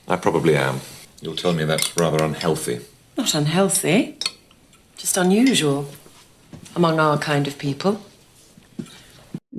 I probably am. You'll tell me that's rather unhealthy. Not unhealthy. Just unusual. Among our kind of people.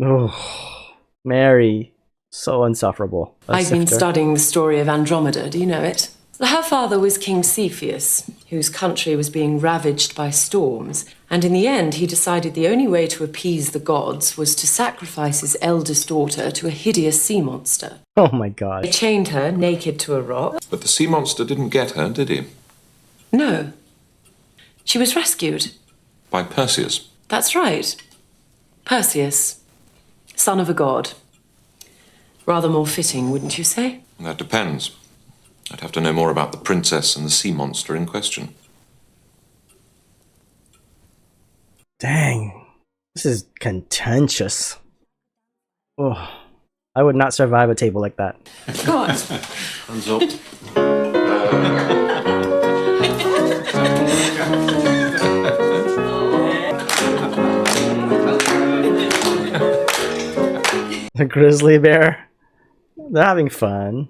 Oh, Mary. So insufferable. I've been studying the story of Andromeda. Do you know it? Her father was King Cepheus, whose country was being ravaged by storms, and in the end he decided the only way to appease the gods was to sacrifice his eldest daughter to a hideous sea monster. Oh my god. They chained her naked to a rock. But the sea monster didn't get her, did he? No. She was rescued. By Perseus. That's right. Perseus, son of a god. Rather more fitting, wouldn't you say? That depends. I'd have to know more about the princess and the sea monster in question. Dang. This is contentious. Oh, I would not survive a table like that. God. Hands up. The grizzly bear. They're having fun.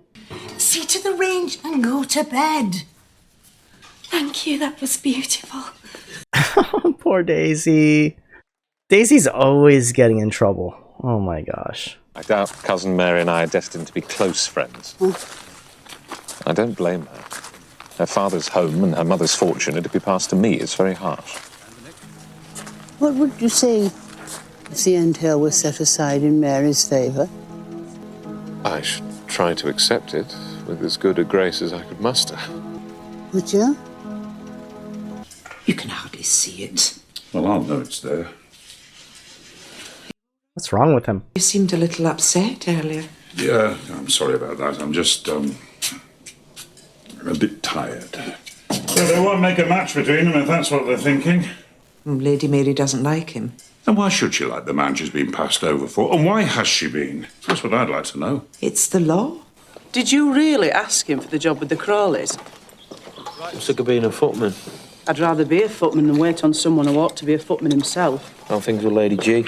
See to the range and go to bed. Thank you, that was beautiful. Poor Daisy. Daisy's always getting in trouble. Oh my gosh. I doubt Cousin Mary and I are destined to be close friends. I don't blame her. Her father's home and her mother's fortune are to be passed to me. It's very harsh. What would you say if the entail was set aside in Mary's favour? I should try to accept it with as good a grace as I could muster. Would you? You can hardly see it. Well, I'll know it's there. What's wrong with him? You seemed a little upset earlier. Yeah, I'm sorry about that. I'm just, a bit tired. Well, they won't make a match between them if that's what they're thinking. Lady Mary doesn't like him. And why should she like the man she's been passed over for? And why has she been? That's what I'd like to know. It's the law. Did you really ask him for the job with the Crawleys? I'm sick of being a footman. I'd rather be a footman than wait on someone who ought to be a footman himself. How things with Lady G?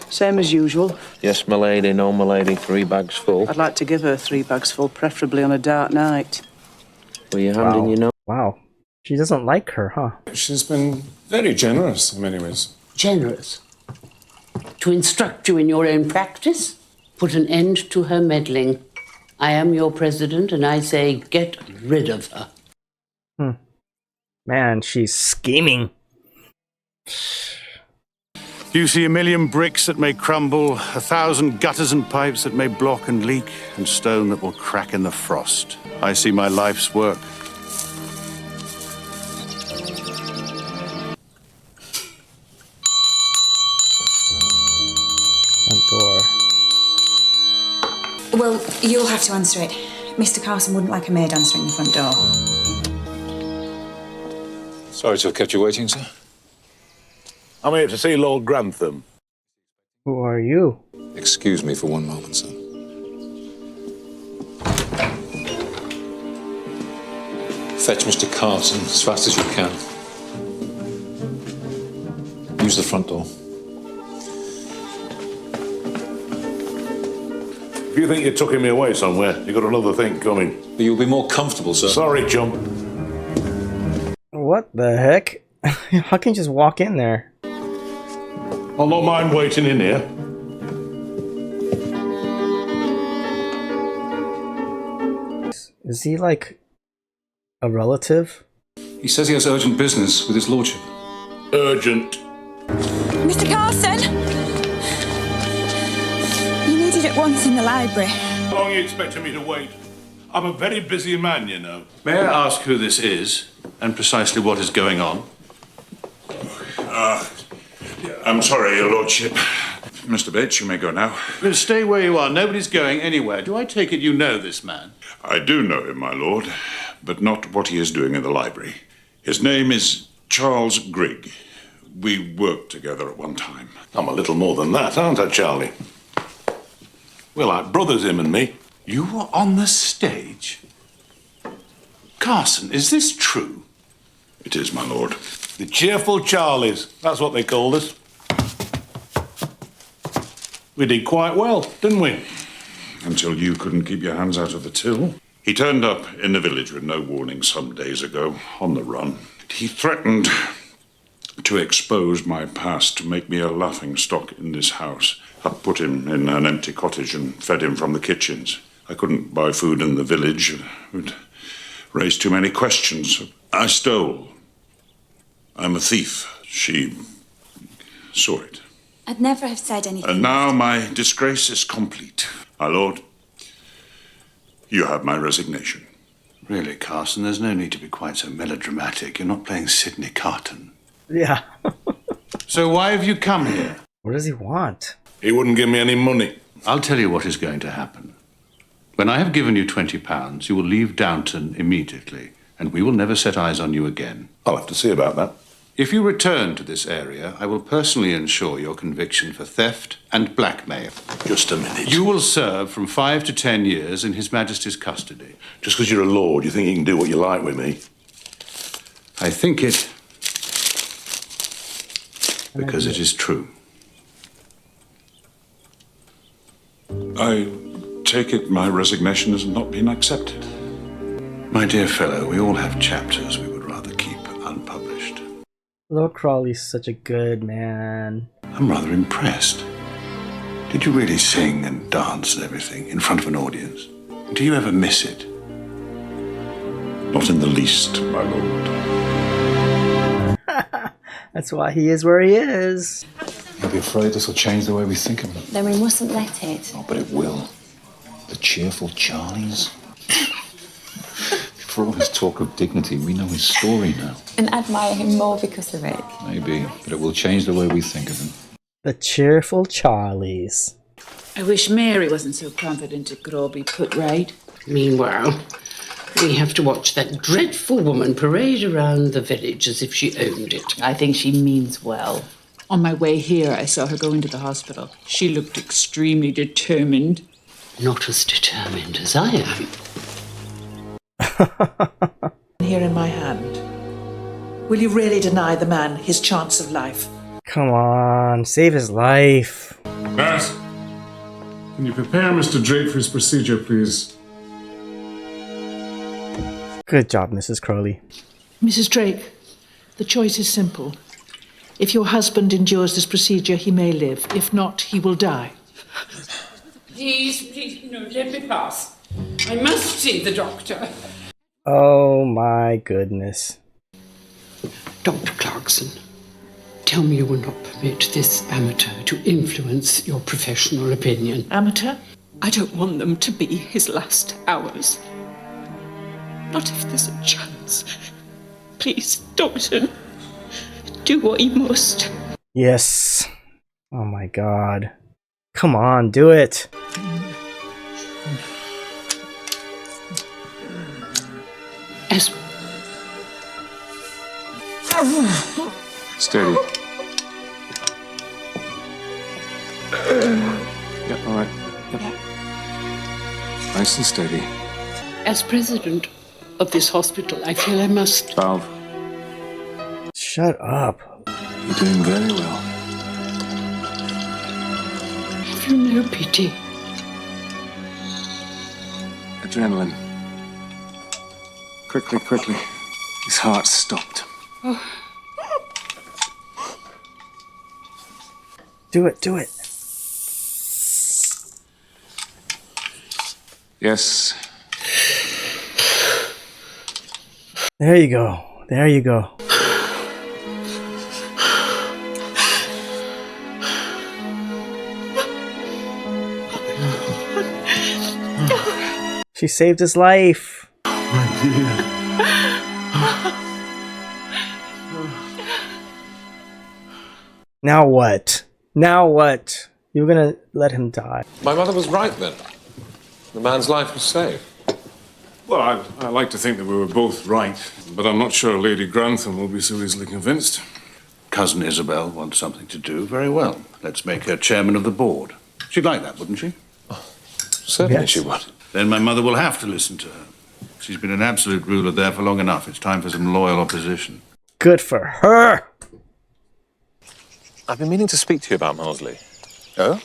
Same as usual. Yes, my lady, no, my lady, 3 bags full. I'd like to give her 3 bags full, preferably on a dark night. Were you handing your note? Wow. She doesn't like her, huh? She's been very generous in many ways. Generous? To instruct you in your own practice? Put an end to her meddling. I am your president, and I say get rid of her. Man, she's scheming. Do you see 1,000,000 bricks that may crumble, 1,000 gutters and pipes that may block and leak, and stone that will crack in the frost? I see my life's work. Front door. Well, you'll have to answer it. Mr. Carson wouldn't like a maid answering the front door. Sorry to have kept you waiting, sir. I'm here to see Lord Grantham. Who are you? Excuse me for one moment, sir. Fetch Mr. Carson as fast as you can. Use the front door. If you think you're tucking me away somewhere, you've got another thing coming. But you'll be more comfortable, sir. Sorry, chump. What the heck? How can you just walk in there? I'll not mind waiting in here. Is he like a relative? He says he has urgent business with his lordship. Urgent. Mr. Carson! You needed at once in the library. How long are you expecting me to wait? I'm a very busy man, you know. May I ask who this is and precisely what is going on? I'm sorry, Your Lordship. Mr. Bates, you may go now. Stay where you are. Nobody's going anywhere. Do I take it you know this man? I do know him, my lord, but not what he is doing in the library. His name is Charles Grigg. We worked together at one time. I'm a little more than that, aren't I, Charlie? We're like brothers, him and me. You were on the stage? Carson, is this true? It is, my lord. The Cheerful Charlies. That's what they called us. We did quite well, didn't we? Until you couldn't keep your hands out of the till. He turned up in the village with no warning some days ago, on the run. He threatened to expose my past, to make me a laughingstock in this house. I put him in an empty cottage and fed him from the kitchens. I couldn't buy food in the village. It would raise too many questions. I stole. I'm a thief. She saw it. I'd never have said anything. And now my disgrace is complete. My lord, you have my resignation. Really, Carson, there's no need to be quite so melodramatic. You're not playing Sidney Carton. Yeah. So why have you come here? What does he want? He wouldn't give me any money. I'll tell you what is going to happen. When I have given you £20, you will leave Downton immediately, and we will never set eyes on you again. I'll have to see about that. If you return to this area, I will personally ensure your conviction for theft and blackmail. Just a minute. You will serve from 5 to 10 years in His Majesty's custody. Just because you're a lord, you think you can do what you like with me? I think it because it is true. I take it my resignation has not been accepted. My dear fellow, we all have chapters we would rather keep unpublished. Lord Crawley's such a good man. I'm rather impressed. Did you really sing and dance and everything in front of an audience? Do you ever miss it? Not in the least, my lord. That's why he is where he is. I'll be afraid this will change the way we think of him. Then we mustn't let it. Oh, but it will. The Cheerful Charlies. For all his talk of dignity, we know his story now. And admire him more because of it. Maybe, but it will change the way we think of him. The Cheerful Charlies. I wish Mary wasn't so confident it could all be put right. Meanwhile, we have to watch that dreadful woman parade around the village as if she owned it. I think she means well. On my way here, I saw her go into the hospital. She looked extremely determined. Not as determined as I am. Here in my hand. Will you really deny the man his chance of life? Come on, save his life. Nurse, can you prepare Mr. Drake for his procedure, please? Good job, Mrs. Crowley. Mrs. Drake, the choice is simple. If your husband endures this procedure, he may live. If not, he will die. Please, no, let me pass. I must see the doctor. Oh my goodness. Dr. Clarkson, tell me you will not permit this amateur to influence your professional opinion. Amateur? I don't want them to be his last hours. Not if there's a chance. Please, Doctor, do what you must. Yes. Oh my god. Come on, do it. Steady. Yep, all right. Yep. Nice and steady. As president of this hospital, I feel I must... Valve. Shut up. You're doing very well. Have you no pity? Adrenaline. Quickly, quickly. His heart stopped. Oh. Do it, do it. Yes. There you go. There you go. She saved his life. My dear. Now what? Now what? You were gonna let him die. My mother was right then. The man's life was saved. Well, I like to think that we were both right, but I'm not sure Lady Grantham will be so easily convinced. Cousin Isabel wants something to do. Very well. Let's make her chairman of the board. She'd like that, wouldn't she? Certainly Yes. she would. Then my mother will have to listen to her. She's been an absolute ruler there for long enough. It's time for some loyal opposition. Good for her. I've been meaning to speak to you about Marsley. Oh?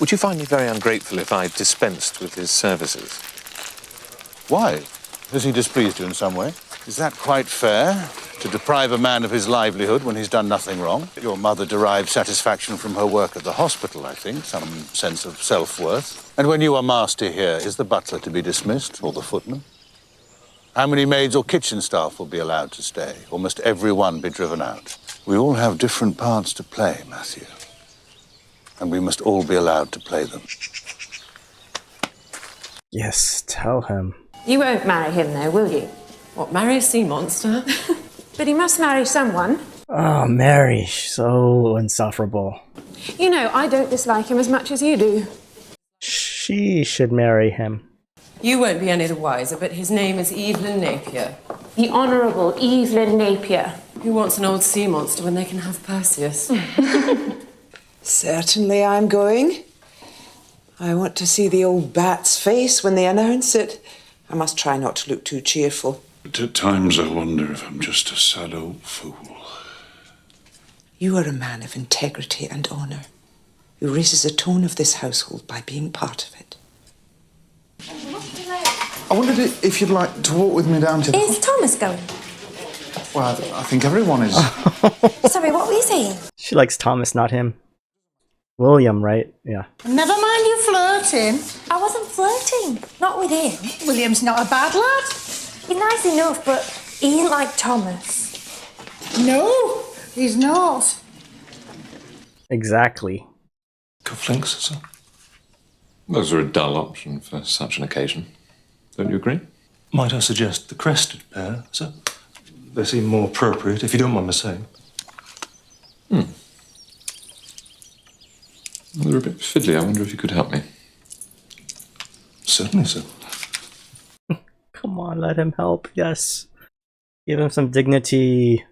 Would you find me very ungrateful if I dispensed with his services? Why? Has he displeased you in some way? Is that quite fair? To deprive a man of his livelihood when he's done nothing wrong? Your mother derived satisfaction from her work at the hospital, I think, some sense of self-worth. And when you are master here, is the butler to be dismissed, or the footman? How many maids or kitchen staff will be allowed to stay, or must every one be driven out? We all have different parts to play, Matthew. And we must all be allowed to play them. Yes, tell him. You won't marry him, though, will you? What, marry a sea monster? But he must marry someone. Oh, Mary, so insufferable. You know, I don't dislike him as much as you do. She should marry him. You won't be any the wiser, but his name is Evelyn Napier. The Honourable Evelyn Napier. Who wants an old sea monster when they can have Perseus? Certainly I'm going. I want to see the old bat's face when they announce it. I must try not to look too cheerful. But at times I wonder if I'm just a sad old fool. You are a man of integrity and honour, who raises the tone of this household by being part of it. I wondered if you'd like to walk with me down to the... Is Thomas going? Well, I think everyone is. Sorry, what were you saying? She likes Thomas, not him. William, right? Yeah. Never mind you flirting. I wasn't flirting. Not with him. William's not a bad lad. He's nice enough, but he ain't like Thomas. No, he's not. Exactly. Cufflinks, sir? Those are a dull option for such an occasion. Don't you agree? Might I suggest the crested pair, sir? They seem more appropriate, if you don't mind my saying. They're a bit fiddly. I wonder if you could help me. Certainly, sir. Come on, let him help. Yes. Give him some dignity.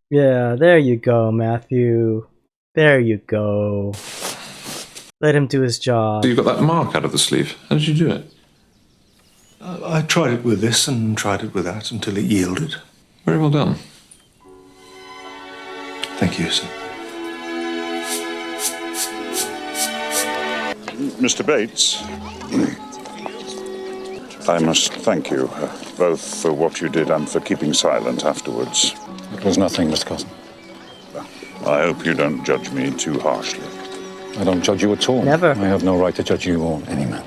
Yeah, there you go, Matthew. There you go. Let him do his job. So you got that mark out of the sleeve. How did you do it? I tried it with this and tried it with that until it yielded. Very well done. Thank you, sir. Mr. Bates, I must thank you, both for what you did and for keeping silent afterwards. It was nothing, Mr. Cousin. I hope you don't judge me too harshly. I don't judge you at all. Never. I have no right to judge you or any man.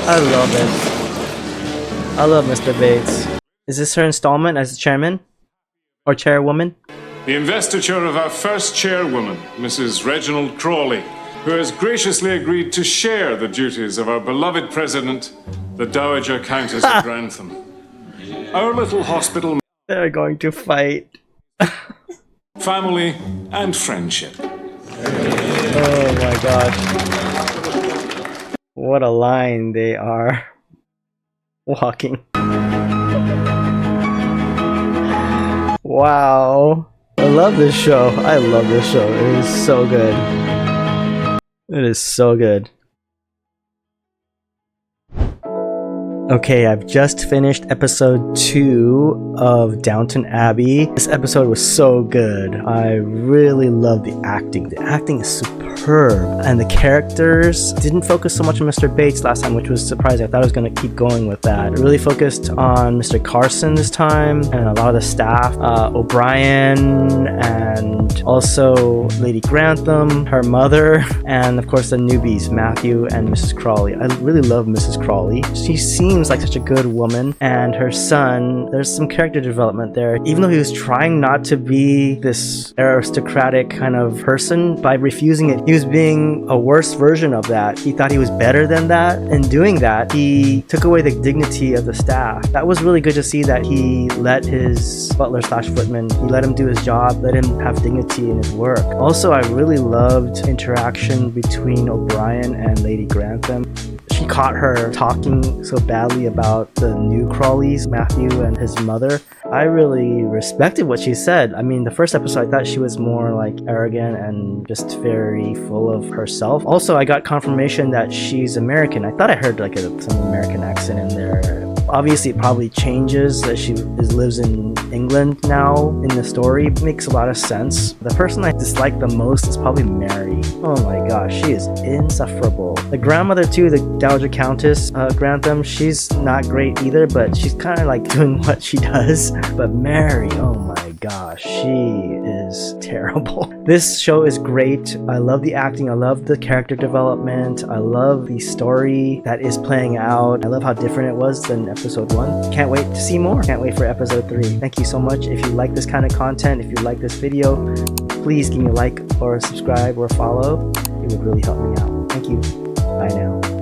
I love it. I love Mr. Bates. Is this her installment as chairman? Or chairwoman? The investiture of our first chairwoman, Mrs. Reginald Crawley, who has graciously agreed to share the duties of our beloved president, the Dowager Countess of Grantham. Our little hospital... They're going to fight. Family and friendship. Oh my gosh. What a line they are walking. Wow. I love this show. I love this show. It is so good. It is so good. Okay, I've just finished episode 2 of Downton Abbey. This episode was so good. I really love the acting. The acting is superb. And the characters didn't focus so much on Mr. Bates last time, which was surprising. I thought I was going to keep going with that. It really focused on Mr. Carson this time and a lot of the staff. O'Brien and also Lady Grantham, her mother, and of course the newbies, Matthew and Mrs. Crawley. I really love Mrs. Crawley. She seems seems like such a good woman. And her son, there's some character development there. Even though he was trying not to be this aristocratic kind of person by refusing it, he was being a worse version of that. He thought he was better than that. In doing that, he took away the dignity of the staff. That was really good to see, that he let his butler / footman, he let him do his job, let him have dignity in his work. Also, I really loved interaction between O'Brien and Lady Grantham. She caught her talking so badly about the new Crawleys, Matthew and his mother. I really respected what she said. I mean, the first episode I thought she was more like arrogant and just very full of herself. Also, I got confirmation that she's American. I thought I heard like some American accent in there. Obviously, it probably changes that she lives in England now in the story. It makes a lot of sense. The person I dislike the most is probably Mary. Oh my gosh, she is insufferable. The grandmother too, the Dowager Countess Grantham, she's not great either, but she's kind of like doing what she does. But Mary, oh my gosh, she is terrible. This show is great. I love the acting. I love the character development. I love the story that is playing out. I love how different it was than episode 1. Can't wait to see more. Can't wait for episode 3. Thank you so much. If you like this kind of content, if you like this video, please give me a like or subscribe or follow. It would really help me out. Thank you. Bye now.